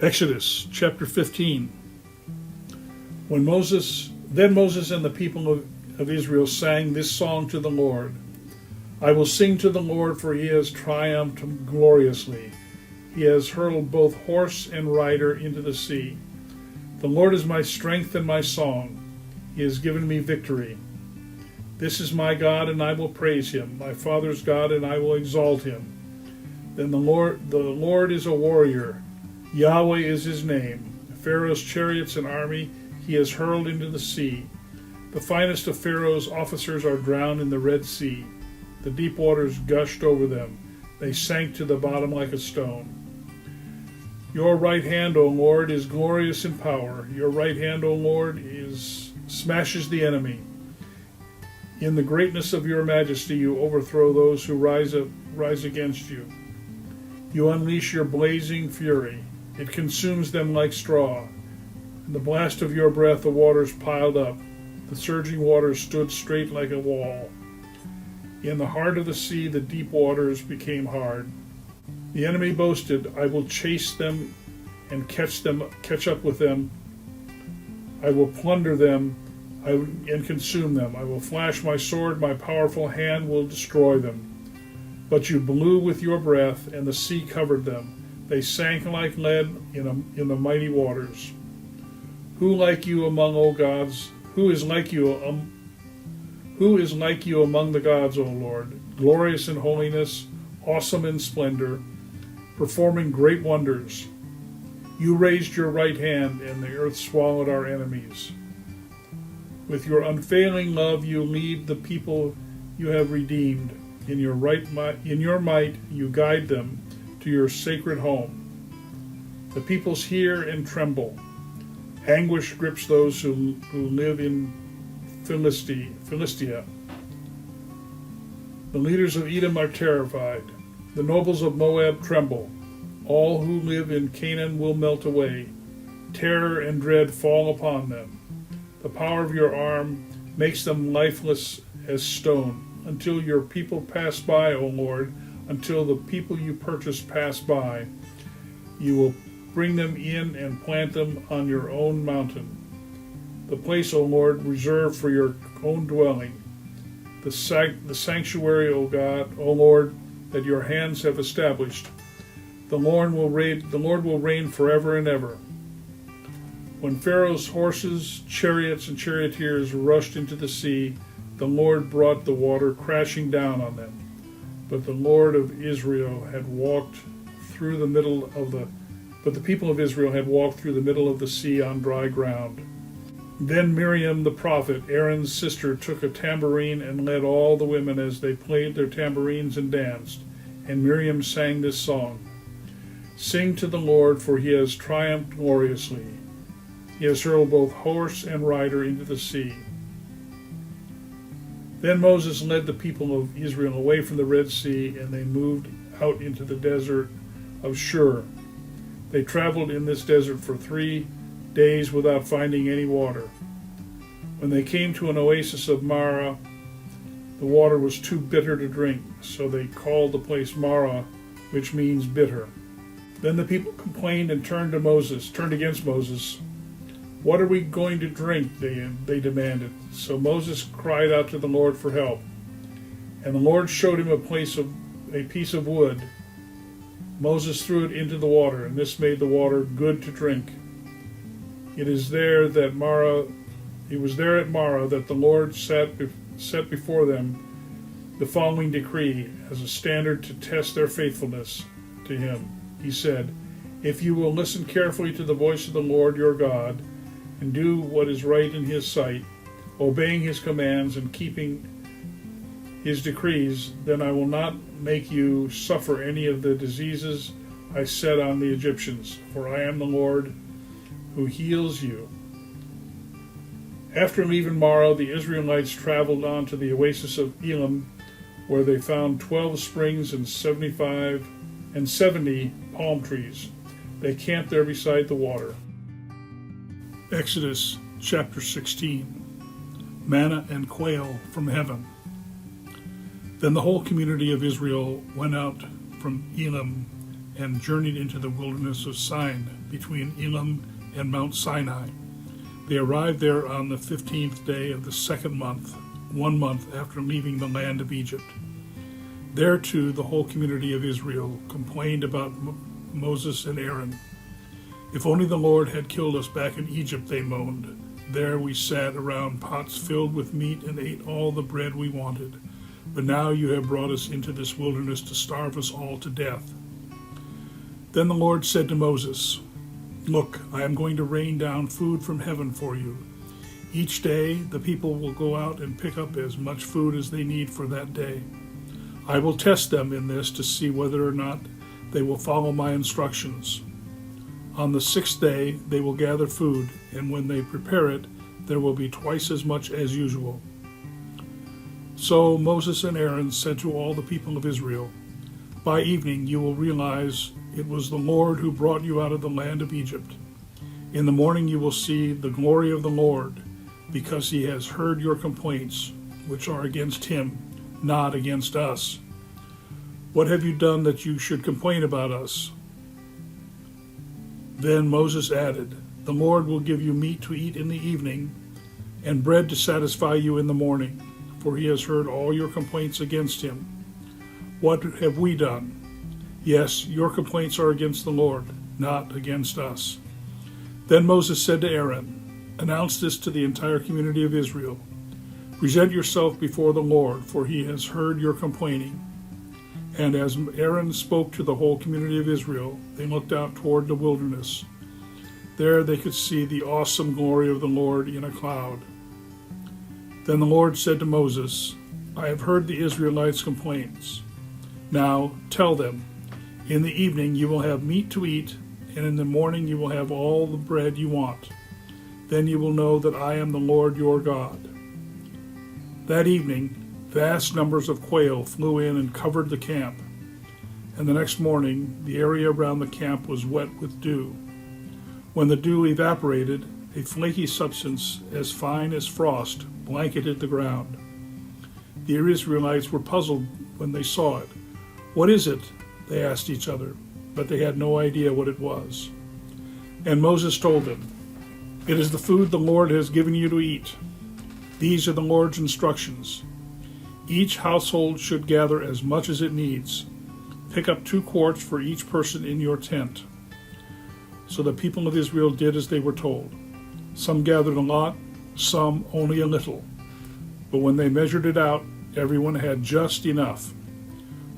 Exodus chapter 15. Then Moses and the people of Israel sang this song to the Lord. I will sing to the Lord, for he has triumphed gloriously. He has hurled both horse and rider into the sea. The Lord is my strength and my song. He has given me victory. This is my God, and I will praise him, my father's God, and I will exalt him. Then the Lord is a warrior. Yahweh is his name. Pharaoh's chariots and army he has hurled into the sea. The finest of Pharaoh's officers are drowned in the Red Sea. The deep waters gushed over them. They sank to the bottom like a stone. Your right hand, O Lord, is glorious in power. Your right hand, O Lord, smashes the enemy. In the greatness of your majesty, you overthrow those who rise against you. You unleash your blazing fury. It consumes them like straw. In the blast of your breath, the waters piled up. The surging waters stood straight like a wall. In the heart of the sea, the deep waters became hard. The enemy boasted, I will chase them and catch up with them. I will plunder them and consume them. I will flash my sword, my powerful hand will destroy them. But you blew with your breath, and the sea covered them. They sank like lead in the mighty waters. Who like you among gods? Who is like you among the gods, O Lord? Glorious in holiness, awesome in splendor, performing great wonders. You raised your right hand, and the earth swallowed our enemies. With your unfailing love, you lead the people you have redeemed. In your might, you guide them to your sacred home. The peoples hear and tremble. Anguish grips those who live in Philistia. The leaders of Edom are terrified. The nobles of Moab tremble. All who live in Canaan will melt away. Terror and dread fall upon them. The power of your arm makes them lifeless as stone. Until your people pass by, O Lord, until the people you purchased pass by, you will bring them in and plant them on your own mountain. The place, O Lord, reserved for your own dwelling. The sanctuary, O God, O Lord, that your hands have established. The Lord will reign forever and ever. When Pharaoh's horses, chariots, and charioteers rushed into the sea, the Lord brought the water crashing down on them. But the people of Israel had walked through the middle of the sea on dry ground. Then Miriam the prophet, Aaron's sister, took a tambourine and led all the women as they played their tambourines and danced. And Miriam sang this song. Sing to the Lord, for he has triumphed gloriously. He has hurled both horse and rider into the sea. Then Moses led the people of Israel away from the Red Sea, and they moved out into the desert of Shur. They traveled in this desert for 3 days without finding any water. When they came to an oasis of Marah, the water was too bitter to drink, so they called the place Marah, which means bitter. Then the people complained and turned against Moses. What are we going to drink? They demanded. So Moses cried out to the Lord for help. And the Lord showed him a piece of wood. Moses threw it into the water, and this made the water good to drink. It was there at Marah that the Lord set before them the following decree as a standard to test their faithfulness to him. He said, if you will listen carefully to the voice of the Lord your God, and do what is right in his sight, obeying his commands and keeping his decrees, then I will not make you suffer any of the diseases I set on the Egyptians, for I am the Lord who heals you. After leaving Marah, the Israelites traveled on to the oasis of Elim, where they found 12 springs and 70 palm trees. They camped there beside the water. Exodus chapter 16. Manna and quail from heaven. Then the whole community of Israel went out from Elim and journeyed into the wilderness of Sin between Elim and Mount Sinai. They arrived there on the 15th day of the second month, 1 month after leaving the land of Egypt. There too the whole community of Israel complained about Moses and Aaron. If only the Lord had killed us back in Egypt, they moaned. There we sat around pots filled with meat and ate all the bread we wanted. But now you have brought us into this wilderness to starve us all to death. Then the Lord said to Moses, "Look, I am going to rain down food from heaven for you. Each day the people will go out and pick up as much food as they need for that day. I will test them in this to see whether or not they will follow my instructions. On the 6th day they will gather food, and when they prepare it, there will be twice as much as usual." So Moses and Aaron said to all the people of Israel, "By evening you will realize it was the Lord who brought you out of the land of Egypt. In the morning you will see the glory of the Lord, because he has heard your complaints, which are against him, not against us. What have you done that you should complain about us?" Then Moses added, "The Lord will give you meat to eat in the evening, and bread to satisfy you in the morning, for he has heard all your complaints against him. What have we done? Yes, your complaints are against the Lord, not against us." Then Moses said to Aaron, "Announce this to the entire community of Israel. Present yourself before the Lord, for he has heard your complaining." And as Aaron spoke to the whole community of Israel, they looked out toward the wilderness. There they could see the awesome glory of the Lord in a cloud. Then the Lord said to Moses, "I have heard the Israelites' complaints. Now tell them, in the evening you will have meat to eat, and in the morning you will have all the bread you want. Then you will know that I am the Lord your God." That evening, vast numbers of quail flew in and covered the camp, and the next morning the area around the camp was wet with dew. When the dew evaporated, a flaky substance as fine as frost blanketed the ground. The Israelites were puzzled when they saw it. "What is it?" they asked each other, but they had no idea what it was. And Moses told them, "It is the food the Lord has given you to eat. These are the Lord's instructions. Each household should gather as much as it needs. Pick up 2 quarts for each person in your tent." So the people of Israel did as they were told. Some gathered a lot, some only a little. But when they measured it out, everyone had just enough.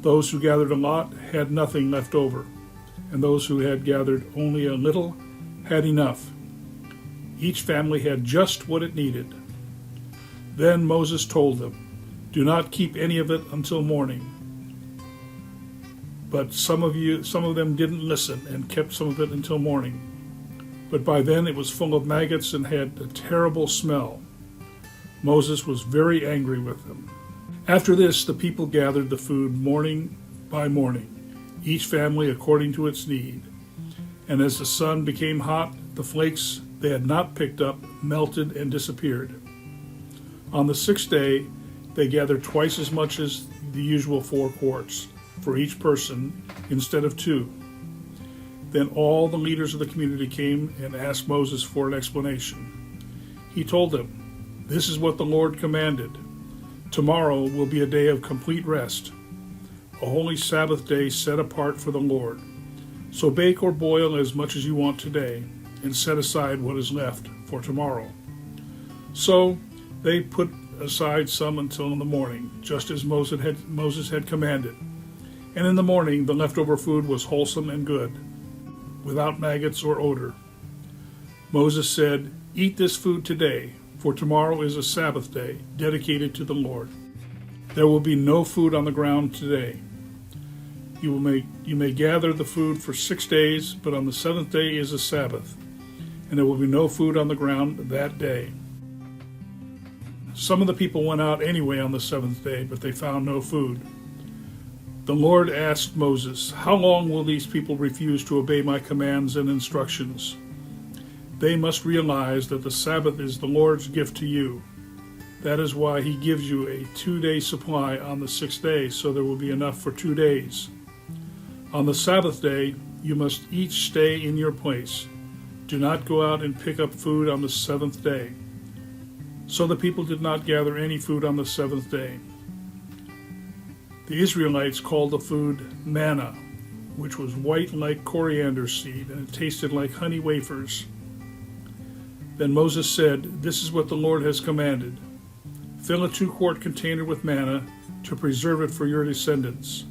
Those who gathered a lot had nothing left over, and those who had gathered only a little had enough. Each family had just what it needed. Then Moses told them, "Do not keep any of it until morning." But some of them didn't listen and kept some of it until morning. But by then it was full of maggots and had a terrible smell. Moses was very angry with them. After this, the people gathered the food morning by morning, each family according to its need. And as the sun became hot, the flakes they had not picked up melted and disappeared. On the 6th day, they gathered twice as much as the usual 4 quarts for each person instead of 2. Then all the leaders of the community came and asked Moses for an explanation. He told them, "This is what the Lord commanded. Tomorrow will be a day of complete rest, a holy Sabbath day set apart for the Lord. So bake or boil as much as you want today, and set aside what is left for tomorrow." So they put aside some until in the morning, just as Moses had commanded. And in the morning the leftover food was wholesome and good, without maggots or odor. Moses said, "Eat this food today, for tomorrow is a Sabbath day dedicated to the Lord. There will be no food on the ground today. You may gather the food for 6 days, but on the 7th day is a Sabbath, and there will be no food on the ground that day." Some of the people went out anyway on the 7th day, but they found no food. The Lord asked Moses, "How long will these people refuse to obey my commands and instructions? They must realize that the Sabbath is the Lord's gift to you. That is why he gives you a 2-day supply on the 6th day, so there will be enough for 2 days. On the Sabbath day, you must each stay in your place. Do not go out and pick up food on the seventh day." So the people did not gather any food on the seventh day. The Israelites called the food manna, which was white like coriander seed, and it tasted like honey wafers. Then Moses said, "This is what the Lord has commanded. Fill a 2-quart container with manna to preserve it for your descendants.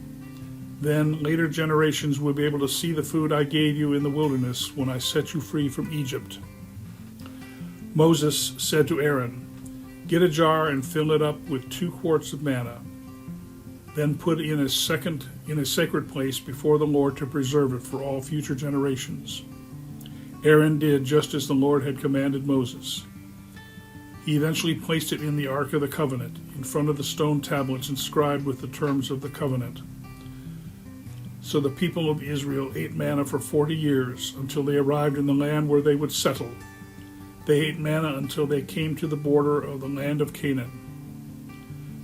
Then later generations will be able to see the food I gave you in the wilderness when I set you free from Egypt." Moses said to Aaron, "Get a jar and fill it up with 2 quarts of manna. Then put it in a sacred place before the Lord to preserve it for all future generations." Aaron did just as the Lord had commanded Moses. He eventually placed it in the Ark of the Covenant, in front of the stone tablets inscribed with the terms of the covenant. So the people of Israel ate manna for 40 years, until they arrived in the land where they would settle. They ate manna until they came to the border of the land of Canaan.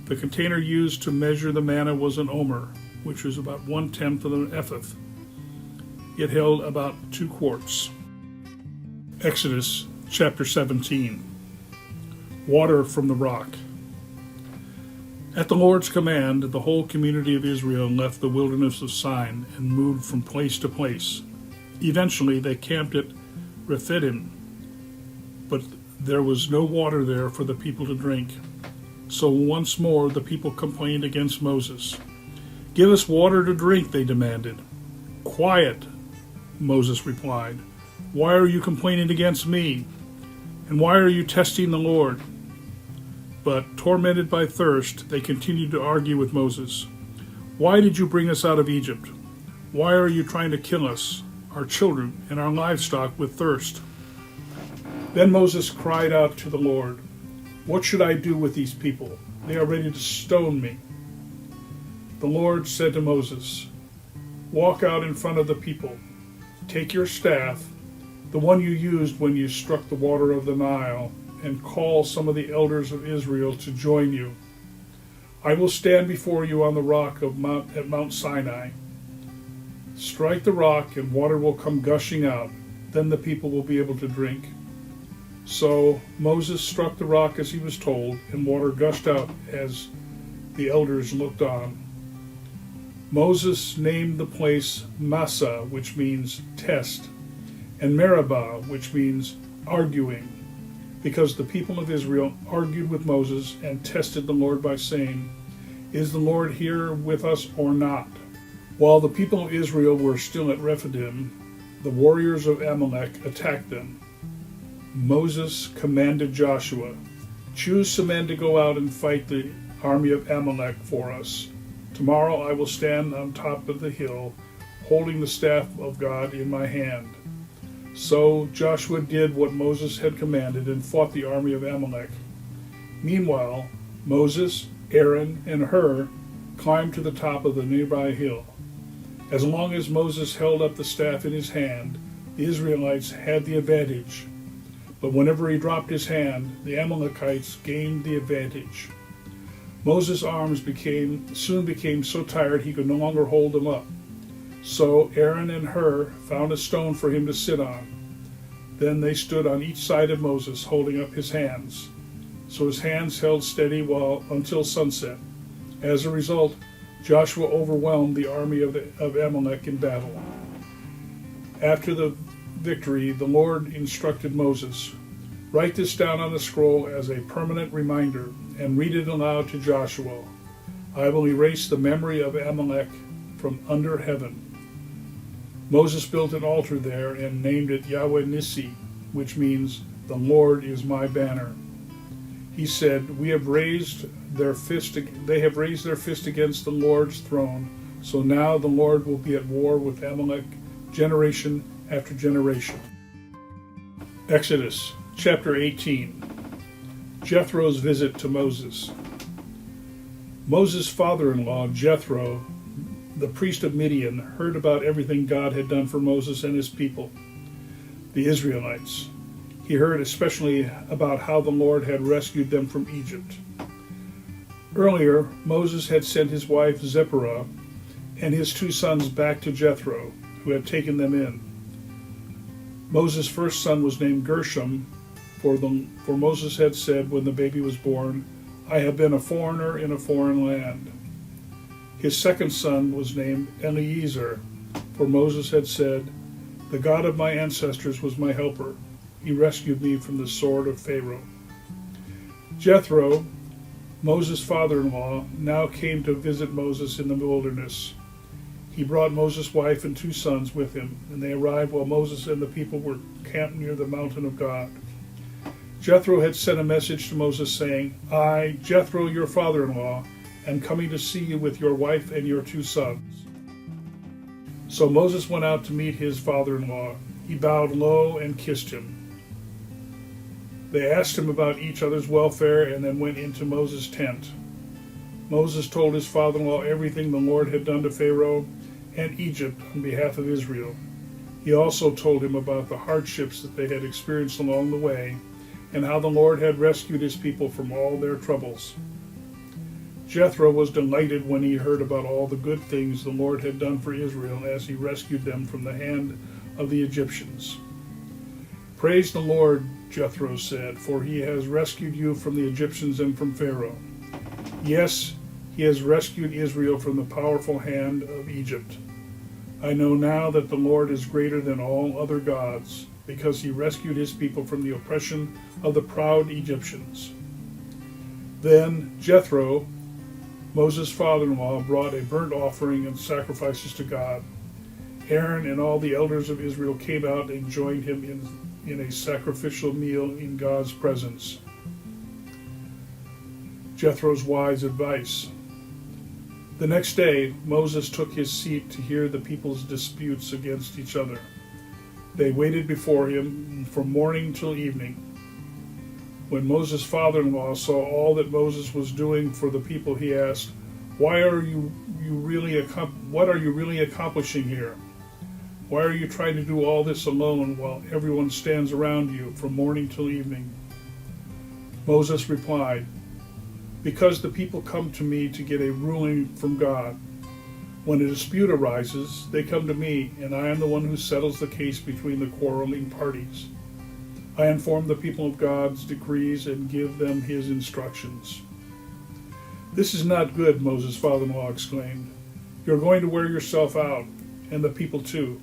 The container used to measure the manna was an omer, which was about 1/10 of an ephah. It held about 2 quarts. Exodus chapter 17. Water from the rock. At the Lord's command, the whole community of Israel left the wilderness of Sin and moved from place to place. Eventually, they camped at Rephidim, but there was no water there for the people to drink. So once more the people complained against Moses. "Give us water to drink," they demanded. "Quiet," Moses replied. "Why are you complaining against me? And why are you testing the Lord?" But tormented by thirst, they continued to argue with Moses. "Why did you bring us out of Egypt? Why are you trying to kill us, our children, and our livestock with thirst?" Then Moses cried out to the Lord, "What should I do with these people? They are ready to stone me." The Lord said to Moses, "Walk out in front of the people. Take your staff, the one you used when you struck the water of the Nile, and call some of the elders of Israel to join you. I will stand before you on the rock at Mount Sinai. Strike the rock and water will come gushing out. Then the people will be able to drink." So Moses struck the rock as he was told, and water gushed out as the elders looked on. Moses named the place Massah, which means test, and Meribah, which means arguing, because the people of Israel argued with Moses and tested the Lord by saying, "Is the Lord here with us or not?" While the people of Israel were still at Rephidim, the warriors of Amalek attacked them. Moses commanded Joshua, "Choose some men to go out and fight the army of Amalek for us. Tomorrow I will stand on top of the hill, holding the staff of God in my hand." So Joshua did what Moses had commanded and fought the army of Amalek. Meanwhile, Moses, Aaron, and Hur climbed to the top of the nearby hill. As long as Moses held up the staff in his hand, the Israelites had the advantage. But whenever he dropped his hand, the Amalekites gained the advantage. Moses' arms soon became so tired he could no longer hold them up. So Aaron and Hur found a stone for him to sit on. Then they stood on each side of Moses, holding up his hands. So his hands held steady until sunset. As a result, Joshua overwhelmed the army of Amalek in battle. After the victory, the Lord instructed Moses, "Write this down on a scroll as a permanent reminder and read it aloud to Joshua. I will erase the memory of Amalek from under heaven." Moses built an altar there and named it Yahweh Nissi, which means "The Lord is my banner." He said, They have raised their fist against the Lord's throne, so now the Lord will be at war with Amalek generation after generation." Exodus chapter 18. Jethro's visit to Moses. Moses' father-in-law, Jethro, the priest of Midian, heard about everything God had done for Moses and his people, the Israelites. He heard especially about how the Lord had rescued them from Egypt. Earlier, Moses had sent his wife Zipporah and his 2 sons back to Jethro, who had taken them in. Moses' first son was named Gershom, for Moses had said when the baby was born, "I have been a foreigner in a foreign land." His second son was named Eliezer, for Moses had said, "The God of my ancestors was my helper. He rescued me from the sword of Pharaoh." Jethro, Moses' father-in-law, now came to visit Moses in the wilderness. He brought Moses' wife and 2 sons with him, and they arrived while Moses and the people were camped near the mountain of God. Jethro had sent a message to Moses saying, "I, Jethro, your father-in-law, am coming to see you with your wife and your 2 sons." So Moses went out to meet his father-in-law. He bowed low and kissed him. They asked him about each other's welfare and then went into Moses' tent. Moses told his father-in-law everything the Lord had done to Pharaoh and Egypt on behalf of Israel. He also told him about the hardships that they had experienced along the way and how the Lord had rescued his people from all their troubles. Jethro was delighted when he heard about all the good things the Lord had done for Israel as he rescued them from the hand of the Egyptians. "Praise the Lord," Jethro said, "for he has rescued you from the Egyptians and from Pharaoh. Yes, he has rescued Israel from the powerful hand of Egypt. I know now that the Lord is greater than all other gods, because he rescued his people from the oppression of the proud Egyptians." Then Jethro, Moses' father-in-law, brought a burnt offering and sacrifices to God. Aaron and all the elders of Israel came out and joined him in a sacrificial meal in God's presence. Jethro's wise advice. The next day, Moses took his seat to hear the people's disputes against each other. They waited before him from morning till evening. When Moses' father-in-law saw all that Moses was doing for the people, he asked, what are you really accomplishing here? Why are you trying to do all this alone while everyone stands around you from morning till evening?" Moses replied, "Because the people come to me to get a ruling from God. When a dispute arises, they come to me, and I am the one who settles the case between the quarreling parties. I inform the people of God's decrees and give them his instructions." "This is not good," Moses' father-in-law exclaimed. "You're going to wear yourself out, and the people too.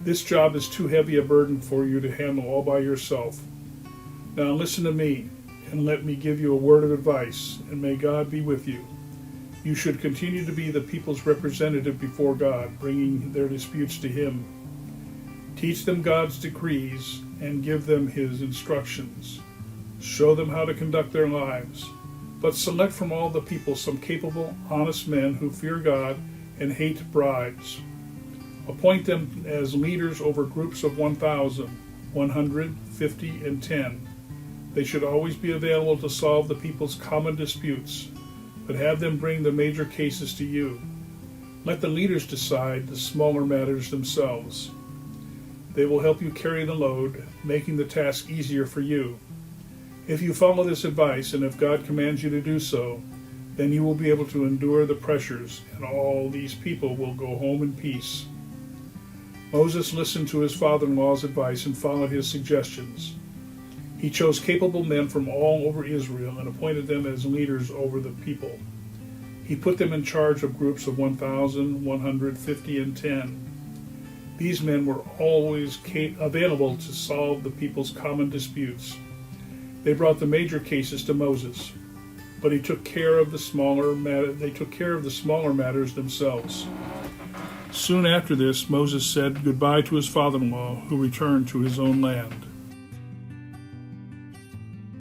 This job is too heavy a burden for you to handle all by yourself. Now listen to me, and let me give you a word of advice, and may God be with you. You should continue to be the people's representative before God, bringing their disputes to him. Teach them God's decrees and give them his instructions. Show them how to conduct their lives. But select from all the people some capable, honest men who fear God and hate bribes. Appoint them as leaders over groups of 1,000, 100, 50, and 10. They should always be available to solve the people's common disputes, but have them bring the major cases to you. Let the leaders decide the smaller matters themselves. They will help you carry the load, making the task easier for you. If you follow this advice, and if God commands you to do so, then you will be able to endure the pressures, and all these people will go home in peace." Moses listened to his father-in-law's advice and followed his suggestions. He chose capable men from all over Israel and appointed them as leaders over the people. He put them in charge of groups of 1,000, 150, and 10. These men were always available to solve the people's common disputes. They brought the major cases to Moses, but they took care of the smaller matters themselves. Soon after this, Moses said goodbye to his father-in-law, who returned to his own land.